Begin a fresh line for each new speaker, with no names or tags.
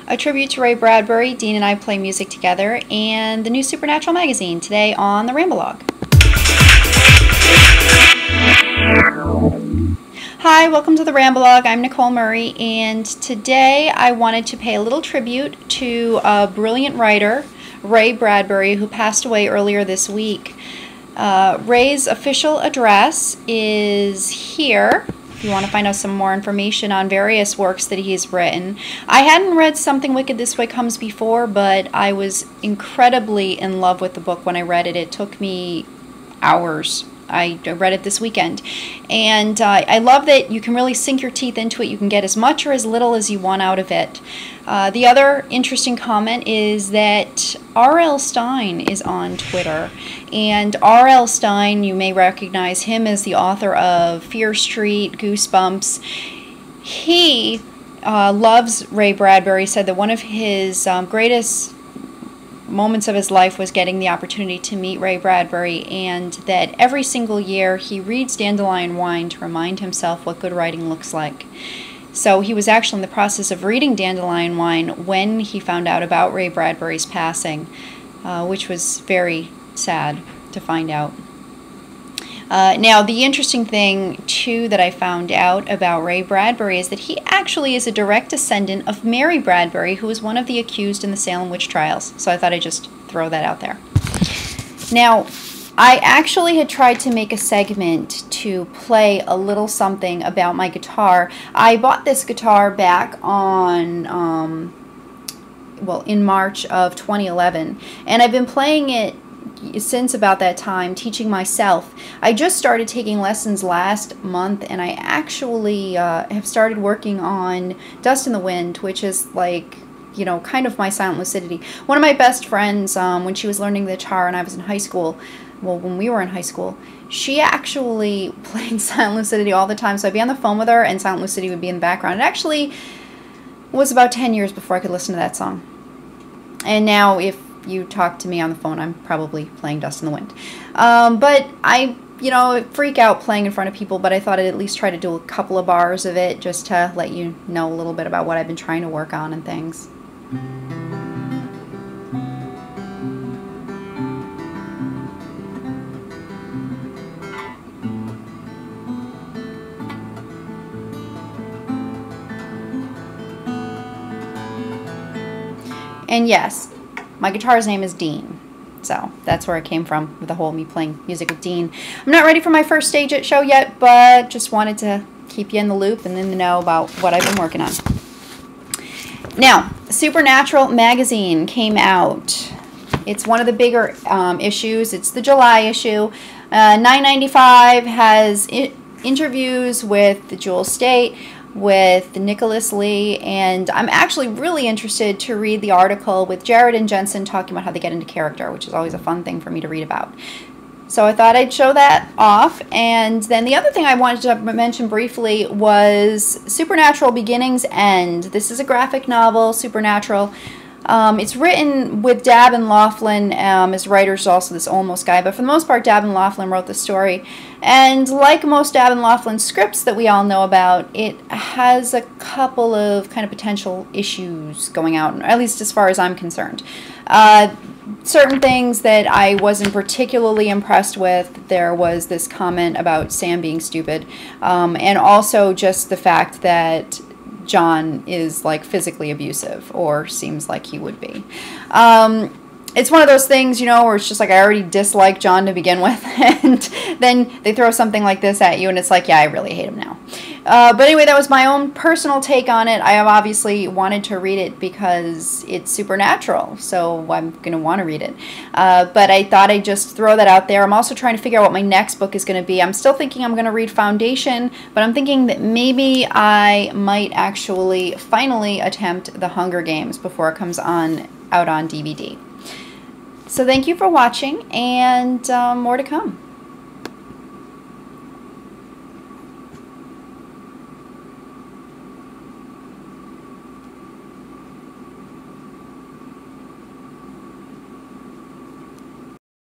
a tribute to Ray Bradbury. Dean and I play music together, and the new Supernatural magazine today on the Ramblog. Hi, welcome to the Ramblog. I'm Nicole Murray, and today I wanted to pay a little tribute to a brilliant writer, Ray Bradbury, who passed away earlier this week. Ray's official address is here if you want to find out some more information on various works that he's written. I hadn't read Something Wicked This Way Comes before, but I was incredibly in love with the book when I read it. It took me hours. I read it this weekend, and I love that you can really sink your teeth into it. You can get as much or as little as you want out of it. The other interesting comment is that R.L. Stine is on Twitter, and R.L. Stine, you may recognize him as the author of Fear Street, Goosebumps. He loves Ray Bradbury, said that one of his greatest moments of his life was getting the opportunity to meet Ray Bradbury, and that every single year he reads Dandelion Wine to remind himself what good writing looks like. So he was actually in the process of reading Dandelion Wine when he found out about Ray Bradbury's passing, which was very sad to find out. Now, the interesting thing, too, that I found out about Ray Bradbury is that he actually is a direct descendant of Mary Bradbury, who was one of the accused in the Salem witch trials. So I thought I'd just throw that out there. Now, I actually had tried to make a segment to play a little something about my guitar. I bought this guitar back on, well, in March of 2011, and I've been playing it since about that time, teaching myself. I just started taking lessons last month, and I actually have started working on Dust in the Wind, which is like, you know, kind of my silent lucidity. One of my best friends, when she was learning the guitar and I was in high school, well, when we were in high school, she actually played silent lucidity all the time. So I'd be on the phone with her and silent lucidity would be in the background. It actually was about 10 years before I could listen to that song. And now if you talk to me on the phone, I'm probably playing Dust in the Wind. But I, you know, freak out playing in front of people, but I thought I'd at least try to do a couple of bars of it just to let you know a little bit about what I've been trying to work on and things. And yes, my guitar's name is Dean, so that's where it came from, with the whole me playing music with Dean. I'm not ready for my first stage show yet, but just wanted to keep you in the loop and in the know about what I've been working on. Now, Supernatural magazine came out. It's one of the bigger issues. It's the July issue. $9.95 has interviews with Jewel State, with Nicholas Lee, and I'm actually really interested to read the article with Jared and Jensen talking about how they get into character, which is always a fun thing for me to read about. So I thought I'd show that off. And then the other thing I wanted to mention briefly was Supernatural Beginnings End. This is a graphic novel, Supernatural. It's written with Dab and Laughlin as writers, also this Olmos guy, but for the most part Dab and Laughlin wrote the story. And like most Dab and Laughlin scripts that we all know about, it has a couple of kind of potential issues going out, at least as far as I'm concerned. Certain things that I wasn't particularly impressed with. There was this comment about Sam being stupid, and also just the fact that John is like physically abusive, or seems like he would be. It's one of those things, you know, where it's just like I already dislike John to begin with, and then they throw something like this at you and it's like, yeah, I really hate him now. But anyway, that was my own personal take on it. I have obviously wanted to read it because it's supernatural, so I'm going to want to read it. But I thought I'd just throw that out there. I'm also trying to figure out what my next book is going to be. I'm still thinking I'm going to read Foundation, but I'm thinking that maybe I might actually finally attempt The Hunger Games before it comes out on DVD. So thank you for watching, and more to come.